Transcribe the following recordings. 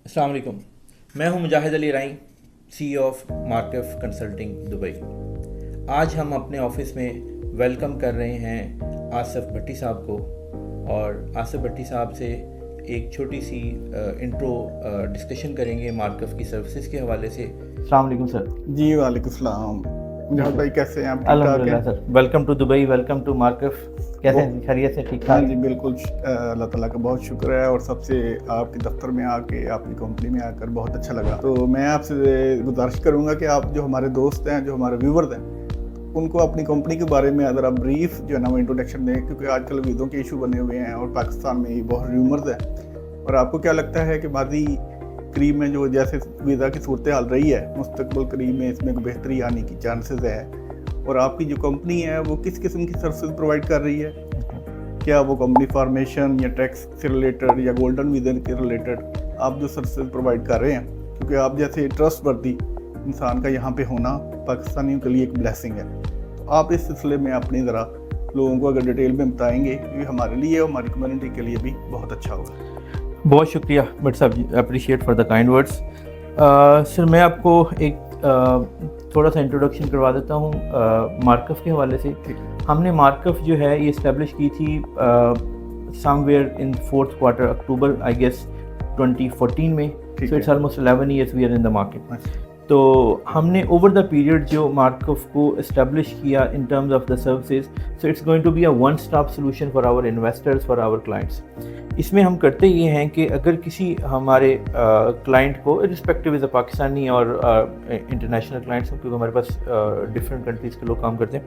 अस्सलाम वालेकुम। मैं हूं मुजाहिद अली राई, CEO ऑफ मार्कफ कंसल्टिंग दुबई। आज हम अपने ऑफिस में वेलकम कर रहे हैं आसिफ भट्टी साहब को, और आसिफ भट्टी साहब से एक छोटी सी इंट्रो डिस्कशन करेंगे मार्कफ की सर्विसेज के हवाले से। अस्सलाम वालेकुम सर। जी वालेकुम सलाम। मुजाहिद भाई कैसे हैं आप? अल्हम्दुलिल्लाह sir. Welcome to Dubai, welcome to मार्कफ। कैसे हैं? खैरियत से? ठीक हाँ ठाक? जी बिल्कुल, अल्लाह ताला का बहुत शुक्र है, और सबसे आपके दफ्तर में आके आपकी कंपनी में आकर बहुत अच्छा लगा। तो मैं आपसे गुजारिश करूंगा कि आप जो हमारे दोस्त हैं, जो हमारे व्यूवर्स हैं, उनको अपनी कंपनी के बारे में ज़रा ब्रीफ जो है ना वो इंट्रोडक्शन दें, क्योंकि आजकल वीज़ों के इशू बने हुए हैं और पाकिस्तान में ये बहुत र्यूमर्स है। और आपको क्या लगता है कि मादी करीब में जो जैसे वीज़ा की सूरत हाल रही है, मुस्तकबिल करीब में इसमें बेहतरी आने की चांसेस है, और आपकी जो कंपनी है वो किस किस्म की सर्विसेज प्रोवाइड कर रही है? क्या वो कंपनी फार्मेशन या टैक्स से रिलेटेड या गोल्डन वीज़ा के रिलेटेड आप जो सर्विसेज प्रोवाइड कर रहे हैं, क्योंकि आप जैसे ट्रस्टवर्दी इंसान का यहाँ पे होना पाकिस्तानियों के लिए एक ब्लेसिंग है। तो आप इस सिलसिले में अपनी ज़रा लोगों को अगर डिटेल में बताएंगे, क्योंकि हमारे लिए और हमारी कम्युनिटी के लिए भी बहुत अच्छा होगा। बहुत शुक्रिया भट्ट साहब ji, appreciate for the kind words. Sir मैं आपको एक थोड़ा सा इंट्रोडक्शन करवा देता हूँ मार्कफ के हवाले से। हमने मार्कफ जो है ये इस्टेब्लिश की थी somewhere in 4th quarter October I guess 2014 में। So it's almost 11 years we are in the market. तो हमने ओवर द पीरियड जो मार्कफ को इस्टेब्लिश किया in terms of the services, so it's going to be a one stop solution for our investors, for our clients. इसमें हम करते ये हैं कि अगर किसी हमारे क्लाइंट को रिस्पेक्टिव इज़ अ पाकिस्तानी और इंटरनेशनल क्लाइंट्स, क्योंकि हमारे पास डिफरेंट कंट्रीज़ के लोग काम करते हैं,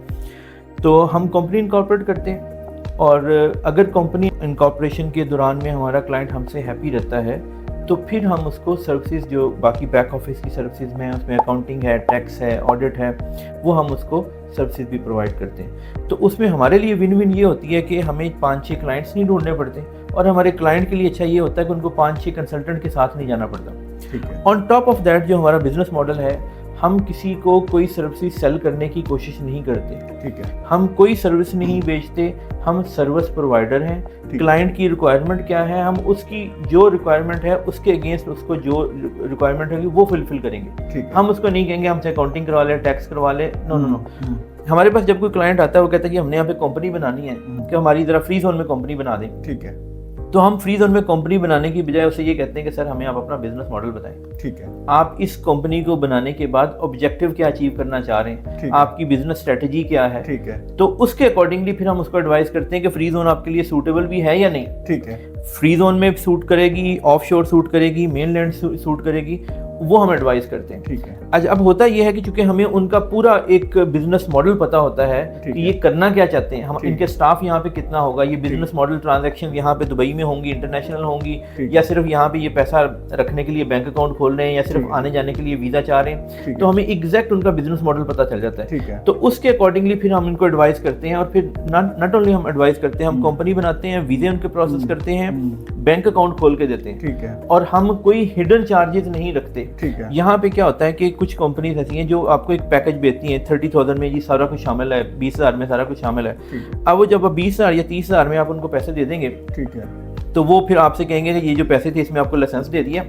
तो हम कंपनी इनकॉर्पोरेट करते हैं। और अगर कंपनी इनकॉर्पोरेशन के दौरान में हमारा क्लाइंट हमसे हैप्पी रहता है, तो फिर हम उसको सर्विसेज जो बाकी बैक ऑफिस की सर्विसेज में है, उसमें अकाउंटिंग है, टैक्स है, ऑडिट है, वो हम उसको सर्विसेज भी प्रोवाइड करते हैं। तो उसमें हमारे लिए विन विन ये होती है कि हमें 5-6 क्लाइंट्स नहीं ढूंढने पड़ते, और हमारे क्लाइंट के लिए अच्छा ये होता है कि उनको 5-6 कंसल्टेंट के साथ नहीं जाना पड़ता। ऑन टॉप ऑफ दैट जो हमारा बिजनेस मॉडल है, हम किसी को कोई सर्विस सेल करने की कोशिश नहीं करते। ठीक है, हम कोई सर्विस नहीं बेचते, हम सर्विस प्रोवाइडर हैं। क्लाइंट की रिक्वायरमेंट क्या है, हम उसकी जो रिक्वायरमेंट है उसके अगेंस्ट उसको जो रिक्वायरमेंट होगी वो फुलफिल करेंगे। हम उसको नहीं कहेंगे हमसे अकाउंटिंग करवा ले, टैक्स करवा ले, नो। हमारे पास जब कोई क्लाइंट आता है वो कहता है कि हमने यहाँ पे कंपनी बनानी है, कि हमारी ज़रा फ्री जोन में कंपनी बना दें। ठीक है, तो हम फ्री जोन में कंपनी बनाने की बजाय उसे ये कहते हैं कि सर हमें आप अपना बिजनेस मॉडल बताएं। ठीक है, आप इस कंपनी को बनाने के बाद ऑब्जेक्टिव क्या अचीव करना चाह रहे हैं, आपकी बिजनेस स्ट्रेटजी क्या है। ठीक है, तो उसके अकॉर्डिंगली फिर हम उसको एडवाइस करते हैं कि फ्री जोन आपके लिए सूटेबल भी है या नहीं। ठीक है, फ्री जोन में सूट करेगी, ऑफ शोर सूट करेगी, मेन लैंड सूट करेगी, वो हम एडवाइस करते हैं। ठीक है। अब होता यह है कि चूंकि हमें उनका पूरा एक बिजनेस मॉडल पता होता है कि ये करना क्या चाहते हैं, हम इनके स्टाफ यहाँ पे कितना होगा, ये बिजनेस मॉडल ट्रांजैक्शन यहाँ पे दुबई में होंगी, इंटरनेशनल होंगी, या सिर्फ यहाँ पे ये पैसा रखने के लिए बैंक अकाउंट खोल रहे हैं, या सिर्फ आने जाने के लिए वीजा चाह रहे हैं, तो हमें एग्जैक्ट उनका बिजनेस मॉडल पता चल जाता है। तो उसके अकॉर्डिंगली फिर हम इनको एडवाइस करते हैं, और फिर नॉट ओनली हम एडवाइस करते हैं, हम कंपनी बनाते हैं, वीजे उनके प्रोसेस करते हैं, बैंक अकाउंट खोल के देते हैं। ठीक है, और हम कोई हिडन चार्जेस नहीं रखते। ठीक है। यहाँ पे क्या होता है कि कुछ कंपनीज ऐसी हैं जो आपको एक पैकेज बेचती हैं 30,000 में, जी सारा कुछ शामिल है, 20,000 में सारा कुछ शामिल है। अब वो जब 20,000 या 30,000 में आप उनको पैसे दे देंगे, ठीक है, तो वो फिर आपसे कहेंगे कि ये जो पैसे थे इसमें आपको लाइसेंस दे दिया,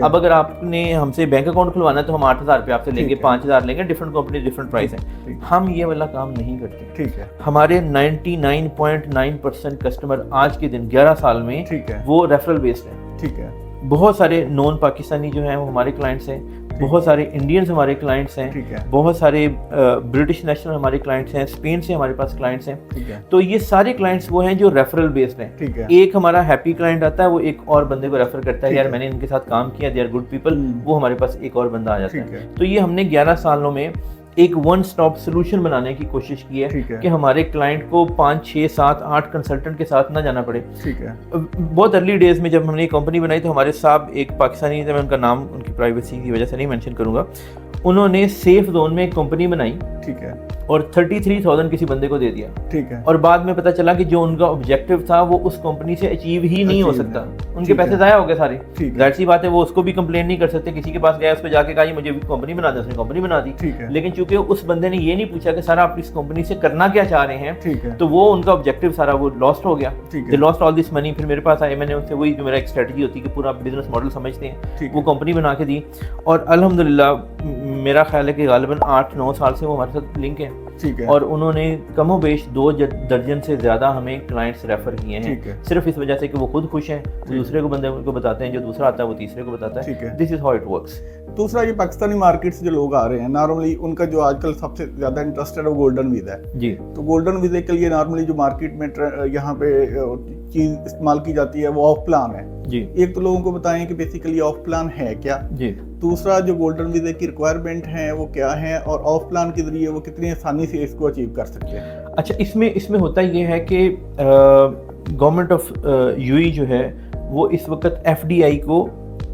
अब अगर आपने हमसे बैंक अकाउंट खुलवाना है तो हम 8,000 रुपये आपसे लेंगे, 5,000 लेंगे, डिफरेंट कंपनी डिफरेंट प्राइस है। हम ये वाला काम नहीं करते। ठीक है। हमारे 99.9% कस्टमर आज के दिन 11 साल में वो रेफरल बेस्ड है। ठीक है। बहुत सारे नॉन पाकिस्तानी जो हैं वो हमारे क्लाइंट्स हैं, बहुत सारे इंडियंस हमारे क्लाइंट्स हैं, बहुत सारे ब्रिटिश नेशनल हमारे क्लाइंट्स हैं, स्पेन से हमारे पास क्लाइंट्स हैं। तो ये सारे क्लाइंट्स वो हैं जो रेफरल बेस्ड हैं। एक हमारा हैप्पी क्लाइंट आता है, वो एक और बंदे को रेफर करता है, यार मैंने इनके साथ काम किया, दे आर गुड पीपल, वो हमारे पास एक और बंदा आ जाता है। तो ये हमने 11 सालों में एक वन स्टॉप सोल्यूशन बनाने की कोशिश की है कि हमारे क्लाइंट को 5, 6, 7, 8 कंसल्टेंट के साथ ना जाना पड़े। ठीक है। बहुत अर्ली डेज में जब हमने ये कंपनी बनाई तो हमारे साहब एक पाकिस्तानी थे, मैं उनका नाम उनकी प्राइवेसी की वजह से नहीं मेंशन करूंगा, उन्होंने सेफ जोन में एक कंपनी बनाई ठीक है, और 33,000 किसी बंदे को दे दिया, ठीक है, और बाद में पता चला कि जो उनका ऑब्जेक्टिव था वो उस कंपनी से अचीव ही नहीं हो सकता, उनके ठीक पैसे है। ज़ाया हो गए सारे। ठीक है। जाहिर सी बात है वो उसको भी कंप्लेन नहीं कर सकते, किसी के पास गया उस पर जाके कहा जी मुझे कंपनी बना दे, उसने कंपनी बना दी। ठीक है। लेकिन चूंकि उस बंदे ने ये नहीं पूछा कि सर आप इस कंपनी से करना क्या चाह रहे हैं, ठीक है, तो वो उनका ऑब्जेक्टिव सारा वो लॉस्ट हो गया, ठीक है। They lost all this money. फिर मेरे पास आए, मैंने उनसे वही जो मेरा एक स्ट्रेटजी होती है कि पूरा बिजनेस मॉडल समझते हैं, ठीक वो है। कंपनी बना के दी, और अल्हम्दुलिल्लाह मेरा ख्याल है कि गालिबन 8-9 साल से वो हमारे साथ लिंक है, ठीक है, और उन्होंने कमो बेश 2 दर्जन से ज़्यादा हमें क्लाइंट्स रेफ़र किए ठीक हैं, है। सिर्फ इस वजह से कि वो खुद खुश हैं, वो दूसरे को बंदे को बताते हैं, जो दूसरा आता है वो तीसरे को बताता ठीक है। है। This is how it works. दूसरा, ये पाकिस्तानी मार्केट से जो लोग आ रहे हैं, नॉर्मली उनका जो आजकल सबसे ज़्यादा इंटरेस्ट है वो गोल्डन वीज़ा है। जी तो गोल्डन वीज़े के लिए नॉर्मली जो मार्केट में यहाँ पे चीज़ इस्तेमाल की जाती है वो ऑफ प्लान है। जी एक तो लोगों को बताएं कि बेसिकली ऑफ प्लान है क्या, जी। दूसरा जो गोल्डन वीज़े की रिक्वायरमेंट है वो क्या है, और ऑफ प्लान के जरिए वो कितनी आसानी से इसको अचीव कर सकते हैं। अच्छा, इसमें होता ये है कि गवर्नमेंट ऑफ यूएई जो है वो इस वक्त एफडीआई को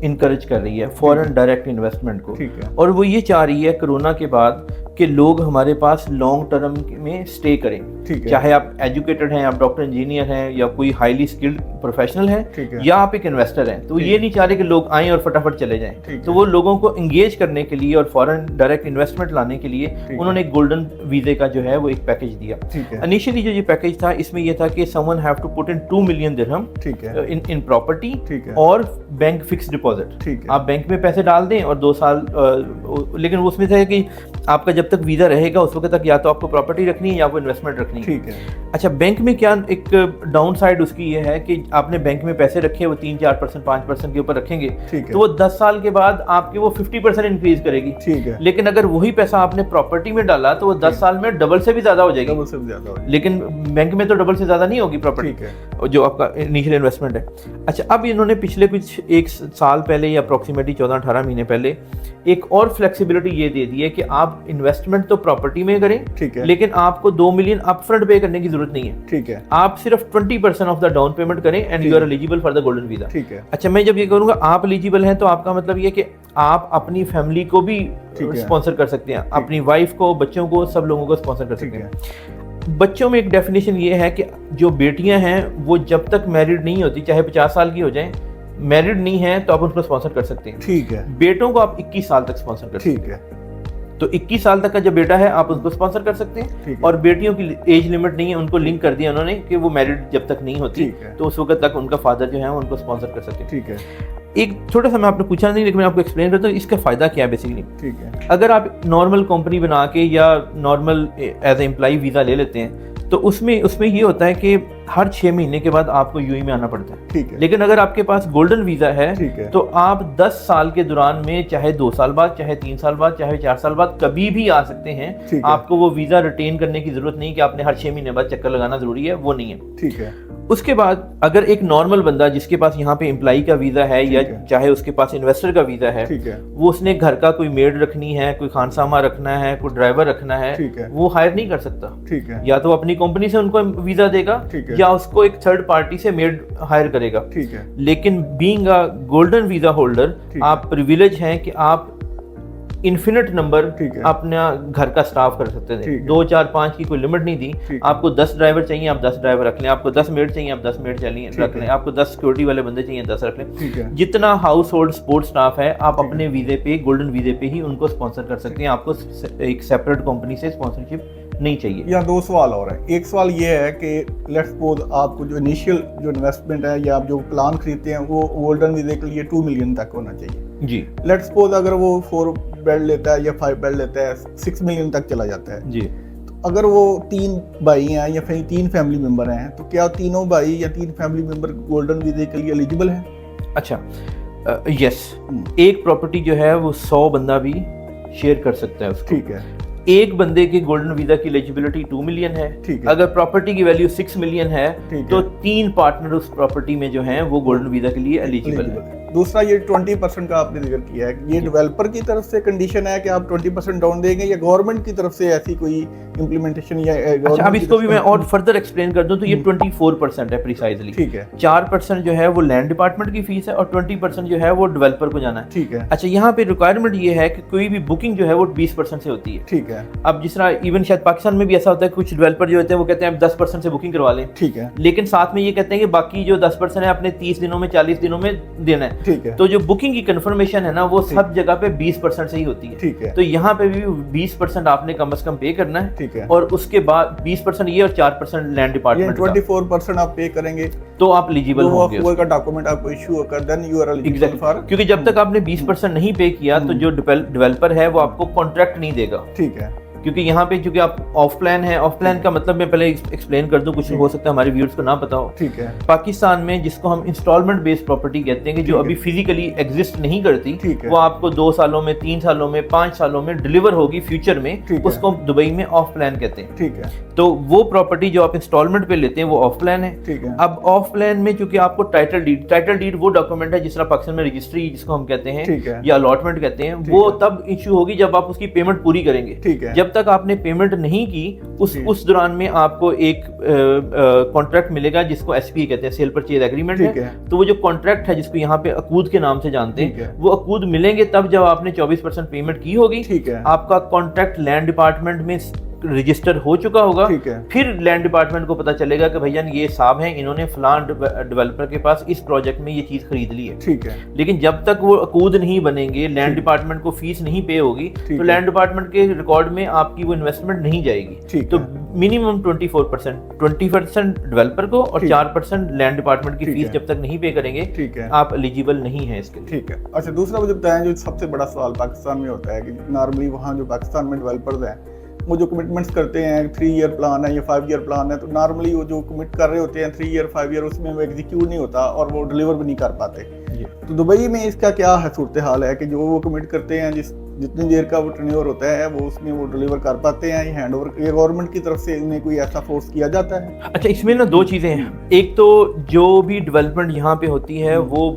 इनकरेज कर रही है, फॉरेन डायरेक्ट इन्वेस्टमेंट को, ठीक है, और वो ये चाह रही है कोरोना के बाद कि लोग हमारे पास लॉन्ग टर्म में स्टे करें, ठीक है, चाहे आप एजुकेटेड हैं, आप डॉक्टर इंजीनियर हैं, या कोई हाईली स्किल्ड प्रोफेशनल हैं, ठीक है, या आप एक इन्वेस्टर हैं, तो ठीक ये है। नहीं चाह रहे कि लोग आएं और फटाफट चले जाएं। ठीक तो है। वो लोगों को इंगेज करने के लिए और फॉरेन डायरेक्ट इन्वेस्टमेंट लाने के लिए है। उन्होंने एक गोल्डन वीजे का जो है वो एक पैकेज दिया। ठीक है, इनिशियली जो ये पैकेज था इसमें ये था कि someone have to put in 2 million दिरहम ठीक है, इन प्रॉपर्टी ठीक है, और बैंक फिक्स डिपॉजिट। ठीक है, आप बैंक में पैसे डाल दें और 2 साल लेकिन उसमें था कि आपका जब तक वीज़ा रहेगा उस वक्त तक या तो आपको प्रॉपर्टी रखनी है या वो इन्वेस्टमेंट रखनी है। ठीक है, अच्छा, बैंक में क्या एक डाउन साइड उसकी ये है कि आपने बैंक में पैसे रखे वो 3-4%, 5% के ऊपर रखेंगे, ठीक है, तो वो 10 साल के बाद आपके वो 50% इंक्रीज करेगी। ठीक है, लेकिन अगर वही पैसा आपने प्रॉपर्टी में डाला तो वो 10 साल में डबल से भी ज़्यादा हो जाएगी। डबल से भी ज़्यादा हो जाएगा। लेकिन बैंक में तो डबल से ज़्यादा नहीं होगी प्रॉपर्टी, ठीक है, जो आपका इनिशियल इन्वेस्टमेंट है। अच्छा, अब इन्होंने पिछले कुछ 1 साल पहले या अप्रॉक्सीमेटली 14-18 महीने पहले एक और फ्लेक्सिबिलिटी ये दे दी है कि आप इन्वेस्टमेंट तो प्रॉपर्टी में करें, ठीक है, लेकिन आपको 2 मिलियन अपफ्रंट पे करने की जरूरत नहीं है, ठीक है, आप सिर्फ 20% ऑफ द डाउन पेमेंट करें and you are eligible for the golden visa. ठीक है, अच्छा, मैं जब ये करूंगा आप एलिजिबल हैं तो आपका मतलब ये कि आप अपनी फैमिली को भी ठीक है। स्पॉन्सर कर सकते हैं, अपनी वाइफ को, बच्चों को, सब लोगों को स्पॉन्सर कर ठीक सकते है, हैं। बच्चों में एक डेफिनेशन ये है कि जो बेटियां हैं वो जब तक मैरिड नहीं होती, चाहे 50 साल की हो जाएं, मैरिड नहीं है तो आप उनको स्पॉन्सर कर सकते हैं। ठीक है, बेटों को आप 21 साल तक स्पॉन्सर कर सकते ठीक है, हैं, तो 21 साल तक का जो बेटा है आप उसको स्पॉन्सर कर सकते हैं। ठीक है, और बेटियों की एज लिमिट नहीं है, उनको लिंक कर दिया उन्होंने कि वो मैरिड जब तक नहीं होती ठीक है। तो उस वक्त तक उनका फादर जो है वो उनको स्पॉन्सर कर सकते हैं। ठीक है, एक छोटा सा मैं आपने पूछा नहीं लेकिन मैं आपको एक्सप्लेन करता हूँ इसका फ़ायदा क्या है। बेसिकली ठीक है, अगर आप नॉर्मल कंपनी बना के या normal as a employee visa ले लेते हैं तो उसमें ये होता है कि हर 6 महीने के बाद आपको यूएई में आना पड़ता है। ठीक है, लेकिन अगर आपके पास गोल्डन वीज़ा है ठीक है, तो आप 10 साल के दौरान में चाहे 2 साल बाद, चाहे 3 साल बाद, चाहे 4 साल बाद कभी भी आ सकते हैं। ठीक है, आपको वो वीज़ा रिटेन करने की ज़रूरत नहीं कि आपने हर 6 महीने बाद चक्कर लगाना ज़रूरी है, वो नहीं है। ठीक है, उसके बाद अगर एक नॉर्मल बंदा जिसके पास यहाँ पे एम्प्लॉई का वीज़ा है या ठीक है। चाहे उसके पास इन्वेस्टर का वीज़ा है, ठीक है, वो उसने घर का कोई मेड रखनी है, कोई खानसामा रखना है, कोई ड्राइवर रखना है, ठीक है, वो हायर नहीं कर सकता। ठीक है, या तो अपनी कंपनी से उनको वीज़ा देगा ठीक है, या उसको एक थर्ड पार्टी से मेड हायर करेगा। ठीक है, लेकिन being a golden visa holder ठीक है। आप प्रिविलेज हैं कि आप इन्फिनिट नंबर ठीक है। अपना घर का स्टाफ कर सकते थे। ठीक है। 2, 4, 5 की कोई लिमिट नहीं ठीक थी। है। आपको 10 ड्राइवर चाहिए आप 10 ड्राइवर रख लें, आपको 10 मेड चाहिए आप 10 मेड चाहिए ठीक रख है। लें, आपको 10 सिक्योरिटी वाले बंदे चाहिए 10 रख लें। ठीक है, जितना हाउस होल्ड सपोर्ट स्टाफ है आप ठीक है। अपने वीज़े पे, गोल्डन वीज़े पे ही उनको स्पॉन्सर कर सकते हैं। आपको एक सेपरेट कंपनी से स्पॉन्सरशिप नहीं चाहिए। यहाँ 2 सवाल और हैं। एक सवाल ये है कि लेट्स सपोज आपको जो इनिशियल जो इन्वेस्टमेंट है या आप जो प्लान खरीदते हैं वो गोल्डन वीज़े के लिए 2 मिलियन तक होना चाहिए। जी लेट्स सपोज अगर वो 4 बेड लेता है या 5 बेड लेता है 6 मिलियन तक चला जाता है। जी। तो अगर वो 3 भाई हैं या फिर 3 फैमिली मेंबर हैं तो क्या तीनों भाई या 3 फैमिली मेंबर गोल्डन वीज़े के लिए एलिजिबल हैं? अच्छा, यस, एक प्रॉपर्टी जो है वो 100 बंदा भी शेयर कर सकता है उसको। ठीक है, एक बंदे की गोल्डन वीजा की एलिजिबिलिटी 2 मिलियन है। ठीक है। अगर प्रॉपर्टी की वैल्यू 6 मिलियन है ठीक तो है। 3 पार्टनर उस प्रॉपर्टी में जो हैं वो गोल्डन वीजा के लिए एलिजिबल है। दूसरा ये 20% का आपने जिक्र किया है, ये डेवलपर की तरफ से कंडीशन है कि आप 20% डाउन देंगे या गवर्नमेंट की तरफ से ऐसी कोई इम्प्लीमेंटेशन या अच्छा, अब इसको भी मैं और फर्दर एक्सप्लेन कर दूं तो ये 24% है प्रिसाइजली। ठीक है। 4% जो है वो लैंड डिपार्टमेंट की फीस है और 20% जो है वो डेवलपर को जाना है। ठीक है। अच्छा, यहाँ पे रिक्वायरमेंट ये है कि कोई भी बुकिंग जो है वो 20% से होती है। ठीक है। अब जिस तरह इवन शायद पाकिस्तान में भी ऐसा होता है, कुछ डेवलपर जो होते हैं वो कहते हैं आप 10% से बुकिंग करवा लें। ठीक है। लेकिन साथ में ये कहते हैं कि बाकी जो 10% है अपने 30 दिनों में 40 दिनों में देना है। ठीक है। तो जो बुकिंग की कंफर्मेशन है ना वो सब जगह पे 20% से ही होती है। ठीक है। तो यहाँ पे भी 20% आपने कम से कम पे करना है। ठीक है। और उसके बाद 20% ये और 4% लैंड डिपार्टमेंट 24% आप पे करेंगे तो आप एलिजिबल होंगे। वो का डॉक्यूमेंट आपको इशू कर, then you are eligible for. क्योंकि जब तक आपने 20% नहीं पे किया तो जो डेवलपर है वो आपको कॉन्ट्रैक्ट नहीं देगा। ठीक है। क्योंकि यहाँ पे चूंकि आप ऑफ प्लान है, ऑफ प्लान का मतलब मैं पहले एक्सप्लेन कर दूं, कुछ हो सकता है हमारे व्यूअर्स को ना पता हो। ठीक है। पाकिस्तान में जिसको हम इंस्टॉलमेंट बेस्ड प्रॉपर्टी कहते हैं कि जो अभी फिजिकली एग्जिस्ट नहीं करती, वो आपको 2 सालों में, 3 सालों में, 5 सालों में डिलीवर होगी फ्यूचर में, उसको दुबई में ऑफ प्लान कहते हैं। ठीक है। तो वो प्रॉपर्टी जो आप इंस्टॉलमेंट पे लेते हैं वो ऑफ प्लान है। ठीक है। अब ऑफ प्लान में चूंकि आपको टाइटल डीड वो डॉक्यूमेंट है जिस तरह पाकिस्तान में रजिस्ट्री जिसको हम कहते हैं या अलॉटमेंट कहते हैं, वो तब इशू होगी जब आप उसकी पेमेंट पूरी करेंगे। ठीक है। जब तक आपने पेमेंट नहीं की उस दौरान में आपको एक कॉन्ट्रैक्ट मिलेगा जिसको एसपी कहते हैं, सेल परचेज एग्रीमेंट है। तो वो जो कॉन्ट्रैक्ट है जिसको यहाँ पे अकूद के नाम से जानते हैं, वो अकूद मिलेंगे तब जब आपने 24% पेमेंट की होगी। आपका कॉन्ट्रैक्ट लैंड डिपार्टमेंट में रजिस्टर हो चुका होगा। फिर लैंड डिपार्टमेंट को पता चलेगा कि भैया ये साहब हैं, इन्होंने फलान डेवलपर के पास इस प्रोजेक्ट में ये चीज खरीद ली है। ठीक है। लेकिन जब तक वो अकूद नहीं बनेंगे, लैंड डिपार्टमेंट को फीस नहीं पे होगी, तो लैंड डिपार्टमेंट के रिकॉर्ड में आपकी वो इन्वेस्टमेंट नहीं जाएगी। तो मिनिमम 20% डेवलपर को और 4% लैंड डिपार्टमेंट की फीस जब तक नहीं पे करेंगे आप एलिजिबल नहीं है इसके लिए। ठीक है। अच्छा, दूसरा मुझे बताएं, जो सबसे बड़ा सवाल पाकिस्तान में होता है कि नॉर्मली वहाँ जो पाकिस्तान में डेवलपर्स हैं वो जो कमिटमेंट्स करते हैं, 3 ईयर प्लान है या 5 ईयर प्लान है, तो नॉर्मली वो जो कमिट कर रहे होते हैं 3 ईयर 5 ईयर, उसमें वो एग्जीक्यूट नहीं होता और वो डिलीवर भी नहीं कर पाते। तो दुबई में इसका क्या है सूरत हाल है कि जो वो कमिट करते हैं जितनी देर का वो टेन्योर होता है वो उसमें वो डिलीवर कर पाते हैं, हैंड ओवर ये गवर्नमेंट की तरफ से इन्हें कोई ऐसा फोर्स किया जाता है? अच्छा, इसमें ना 2 चीज़ें हैं। एक तो जो भी डेवलपमेंट यहाँ पे होती है वो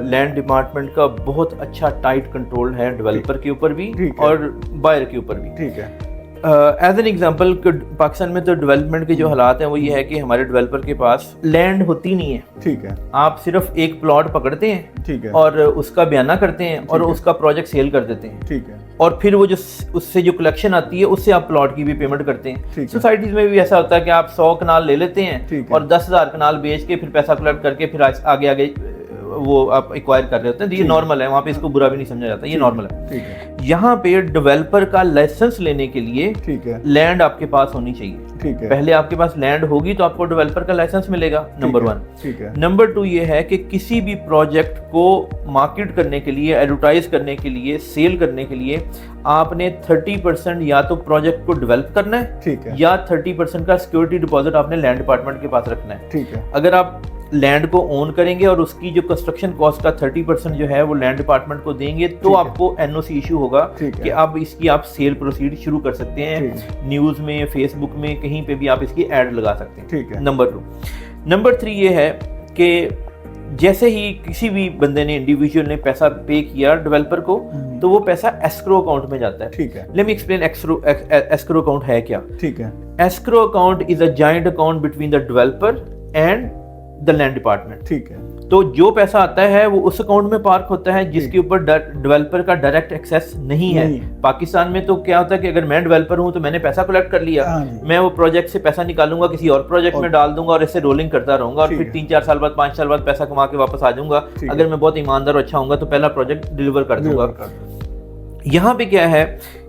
लैंड डिपार्टमेंट का बहुत अच्छा टाइट कंट्रोल है डेवलपर के ऊपर भी और बायर के ऊपर भी। ठीक है। एज एन एग्जाम्पल, पाकिस्तान में तो डेवलपमेंट के जो हालात हैं वो ये है कि हमारे डेवलपर के पास लैंड होती नहीं है। ठीक है। आप सिर्फ एक प्लॉट पकड़ते हैं। ठीक है। और उसका बयाना करते हैं और उसका प्रोजेक्ट सेल कर देते हैं। ठीक है। और फिर वो जो उससे जो कलेक्शन आती है उससे आप प्लॉट की भी पेमेंट करते हैं। सोसाइटीज में भी ऐसा होता है कि आप 100 कनाल ले लेते हैं और 10,000 कनाल बेच के फिर पैसा कलेक्ट करके फिर आगे आगे वो आप एक्वायर कर रहे होते हैं। ये नॉर्मल है, वहाँ पे इसको बुरा भी नहीं समझा जाता, ये नॉर्मल है। ठीक है। यहाँ पे डेवलपर का लाइसेंस लेने के लिए लैंड आपके पास होनी चाहिए। ठीक है। पहले आपके पास लैंड होगी तो आपको डेवलपर का लाइसेंस मिलेगा, नंबर 1। ठीक है। नंबर 2 ये है कि किसी भी प्रोजेक्ट को मार्केट करने के लिए, एडवर्टाइज करने के लिए, सेल करने के लिए आपने 30% या तो प्रोजेक्ट को डेवलप करना है। ठीक है। या 30% का सिक्योरिटी डिपॉजिट आपने लैंड डिपार्टमेंट के पास रखना है। ठीक है। अगर आप लैंड को ओन करेंगे और उसकी जो कंस्ट्रक्शन कॉस्ट का 30% जो है वो लैंड डिपार्टमेंट को देंगे तो आपको एनओसी इशू होगा कि अब इसकी आप सेल प्रोसीड शुरू कर सकते हैं। न्यूज़ में, फेसबुक में, कहीं पे भी आप इसकी ऐड लगा सकते हैं। ठीक है। नंबर 2। नंबर 3 ये है कि जैसे ही किसी भी बंदे ने, इंडिविजुअल ने पैसा पे किया डेवलपर को, तो वो पैसा एस्क्रो अकाउंट में जाता है। ठीक है। Let me explain escrow account है क्या। ठीक है। Escrow account is a joint account between the developer and the land department. ठीक है। तो जो पैसा आता है वो उस अकाउंट में पार्क होता है जिसके ऊपर डेवलपर का डायरेक्ट एक्सेस नहीं है। पाकिस्तान में तो क्या होता है कि अगर मैं डेवलपर हूं तो मैंने पैसा कलेक्ट कर लिया, मैं वो प्रोजेक्ट से पैसा निकालूंगा, किसी और प्रोजेक्ट में डाल दूंगा और ऐसे रोलिंग करता रहूंगा और फिर 3-4 साल बाद, 5 साल बाद पैसा कमा के वापस आ जाऊंगा। अगर मैं बहुत ईमानदार और अच्छा होऊंगा तो पहला प्रोजेक्ट डिलीवर कर दूंगा। यहाँ पे क्या है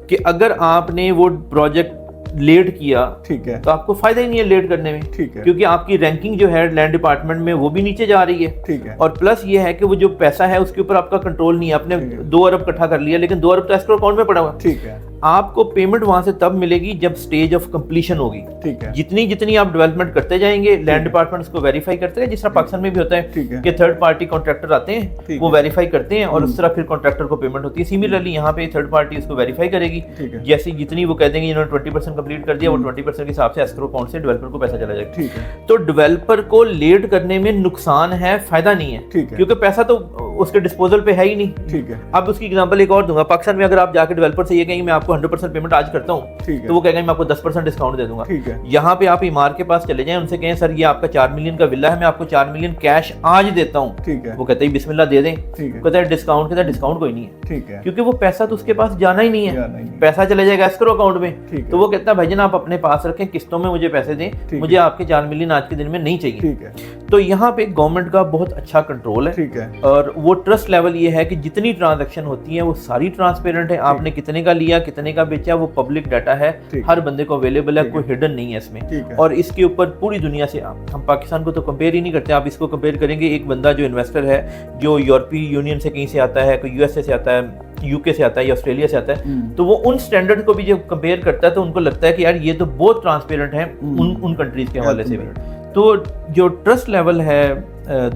कि अगर आपने वो प्रोजेक्ट लेट किया, ठीक है, तो आपको फायदा ही नहीं है लेट करने में। ठीक है। क्योंकि आपकी रैंकिंग जो है लैंड डिपार्टमेंट में वो भी नीचे जा रही है। ठीक है। और प्लस ये है कि वो जो पैसा है उसके ऊपर आपका कंट्रोल नहीं है। आपने 2 अरब इकट्ठा कर लिया लेकिन 2 अरब तो एस्क्रो अकाउंट में पड़ा हुआ। ठीक है। आपको पेमेंट वहां से तब मिलेगी जब स्टेज ऑफ कंप्लीशन होगी। ठीक है। जितनी आप डेवलपमेंट करते जाएंगे, लैंड डिपार्टमेंट उसको वेरीफाई करते हैं, जिस तरह पाकिस्तान में भी होता है कि थर्ड पार्टी कॉन्ट्रैक्टर आते हैं, वो वेरीफाई करते हैं और उस तरह फिर कॉन्ट्रैक्टर को पेमेंट होती है। सिमिलरली यहाँ पे थर्ड पार्टी उसको वेरीफाई करेगी, जैसे जितनी वो कह देंगे इन्होंने 20% कंप्लीट कर दिया, वो 20% के हिसाब से एस्क्रो अकाउंट से डेवलपर को पैसा चला जाएगा। तो डेवलपर को लेट करने में नुकसान है, फायदा नहीं है, क्योंकि पैसा तो اس کے ڈسپوزل پہ ہے ہی نہیں. ٹھیک ہے. اب اس کی ایگزامپل ایک اور دوں گا. پاکستان میں اگر آپ جا کے ڈیولپر سے یہ کہیں میں آپ کو 100% پیمنٹ آج کرتا ہوں تو وہ کہیں گے میں آپ کو 10% ڈسکاؤنٹ دے دوں گا. یہاں پہ آپ ایمار کے پاس چلے جائیں, ان سے کہیں سر یہ آپ کا 4 ملین کا ولا ہے, میں آپ کو 4 ملین کیش آج دیتا ہوں. وہ کہتے ہیں بسم اللہ دے دیں. کہتا ہے ڈسکاؤنٹ, کہتا ہے ڈسکاؤنٹ کوئی نہیں ہے, کیونکہ وہ پیسہ تو اس کے پاس جانا ہی نہیں ہے, پیسہ چلے جائے گا اسکرو اکاؤنٹ میں. تو وہ کہتا ہے بھائی جان آپ اپنے پاس رکھیں, قسطوں میں مجھے پیسے دیں, مجھے آپ کے 4 ملین آج کے دن میں نہیں چاہیے. تو یہاں پہ گورنمنٹ کا بہت اچھا کنٹرول ہے, اور وہ ٹرسٹ لیول یہ ہے کہ جتنی ٹرانزیکشن ہوتی ہیں وہ ساری ٹرانسپیرنٹ ہے. آپ نے کتنے کا لیا, کتنے کا بیچا, وہ پبلک ڈاٹا ہے, ہر بندے کو اویلیبل ہے, کوئی ہڈن نہیں ہے اس میں. اور اس کے اوپر پوری دنیا سے, ہم پاکستان کو تو کمپیئر ہی نہیں کرتے, آپ اس کو کمپیئر کریں گے ایک بندہ جو انویسٹر ہے جو یورپی یونین سے کہیں سے آتا ہے, کوئی USA سے آتا ہے, UK سے آتا ہے یا آسٹریلیا سے آتا ہے, تو وہ ان سٹینڈرڈ کو بھی جب کمپیئر کرتا ہے تو ان کو لگتا ہے کہ یار یہ تو بہت ٹرانسپیرنٹ ہے ان کنٹریز کے حوالے سے بھی. تو جو ٹرسٹ لیول ہے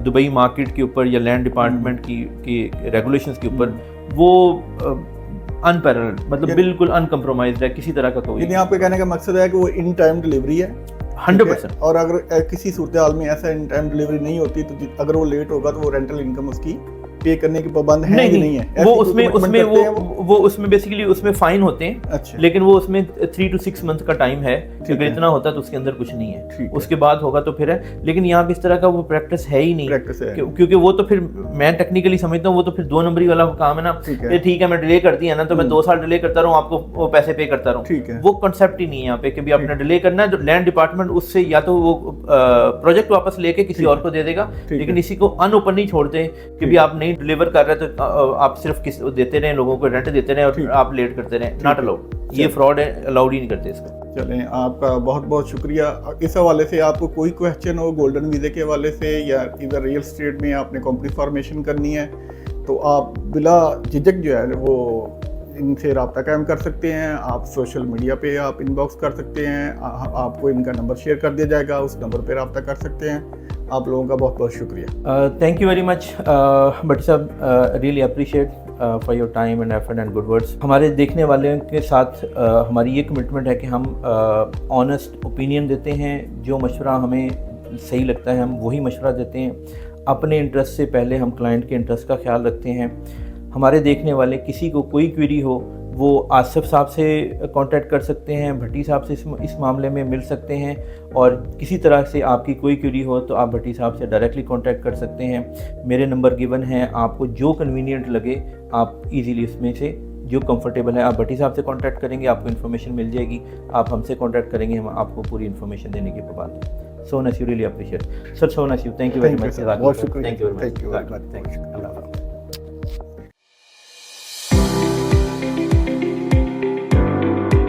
دبئی مارکیٹ کے اوپر یا لینڈ ڈپارٹمنٹ کی ریگولیشنز کے اوپر, وہ انپیرلڈ, مطلب بالکل ان کمپرومائزڈ ہے, کسی طرح کا کوئی. یعنی آپ کے کہنے کا مقصد ہے کہ وہ ان ٹائم ڈلیوری ہے 100%. اور اگر کسی صورتحال میں ایسا ان ٹائم ڈلیوری نہیں ہوتی تو اگر وہ لیٹ ہوگا تو وہ رینٹل انکم اس کی پے کرنے کی پابند ہے نہیں ہے. وہ اس میں بیسیکلی اس میں فائن ہوتے ہیں, لیکن وہ اس میں 3 to 6 months کا ٹائم ہے, اگر اتنا ہوتا تو اس کے اندر کچھ نہیں ہے, اس کے بعد ہوگا تو پھر ہے. لیکن یہاں پہ اس طرح کا وہ پریکٹس ہے ہی نہیں, کیونکہ وہ تو پھر میں ٹیکنیکلی سمجھتا ہوں وہ تو پھر 2 نمبری والا کام ہے نا, ٹھیک ہے میں ڈیلے کر دیا نا تو میں 2 سال ڈیلے کرتا رہوں, آپ کو وہ پیسے پے کرتا رہوں. وہ کنسیپٹ ہی نہیں ہے یہاں پہ کہ بھی آپ نے ڈیلے کرنا ہے. لینڈ ڈپارٹمنٹ اس سے یا تو وہ پروجیکٹ واپس لے کے کسی اور کو دے دے گا, لیکن اسی کو ان اوپن نہیں چھوڑتے کہ بھی آپ نہیں ڈیلیور کر رہے تو آپ صرف دیتے رہیں, لوگوں کو رینٹ دیتے رہیں اور آپ لیٹ کرتے رہیں. ناٹ الاؤڈ, یہ فراڈ ہے, الاؤڈ ہی نہیں کرتے اس کو. چلیں, آپ کا بہت بہت شکریہ. اس حوالے سے آپ کو کوئی کویسچن ہو گولڈن ویزے کے حوالے سے یا ادھر ریئل اسٹیٹ میں آپ نے کمپنی فارمیشن کرنی ہے تو آپ بلا جھجک جو ہے وہ ان سے رابطہ قائم کر سکتے ہیں. آپ سوشل میڈیا پہ آپ ان باکس کر سکتے ہیں, آپ کو ان کا نمبر شیئر کر دیا جائے گا, اس نمبر پہ رابطہ کر سکتے ہیں. آپ لوگوں کا بہت بہت شکریہ. Thank you very much Butt صاحب, really appreciate for your time and effort and good words. ہمارے دیکھنے والوں کے ساتھ ہماری یہ کمٹمنٹ ہے کہ ہم آنیسٹ اوپینین دیتے ہیں, جو مشورہ ہمیں صحیح لگتا ہے ہم وہی مشورہ دیتے ہیں. اپنے انٹرسٹ سے پہلے ہم کلائنٹ کے انٹرسٹ کا خیال رکھتے ہیں. ہمارے دیکھنے والے کسی کو کوئی کوئری ہو وہ آصف صاحب سے کانٹیکٹ کر سکتے ہیں, بھٹی صاحب سے اس معاملے میں مل سکتے ہیں, اور کسی طرح سے آپ کی کوئی کوئری ہو تو آپ بھٹی صاحب سے ڈائریکٹلی کانٹیکٹ کر سکتے ہیں. میرے نمبر گیون ہیں, آپ کو جو کنوینئنٹ لگے آپ ایزیلی اس میں سے جو کمفرٹیبل ہے آپ بھٹی صاحب سے کانٹیکٹ کریں گے, آپ کو انفارمیشن مل جائے گی. آپ ہم سے کانٹیکٹ کریں گے, ہم آپ کو پوری انفارمیشن دینے کی پابند ہیں. So nice, you really appreciate. Sir, so nice, you. Thank you very much. بہت شکریہ. Thank you very much. Thank you. Allah.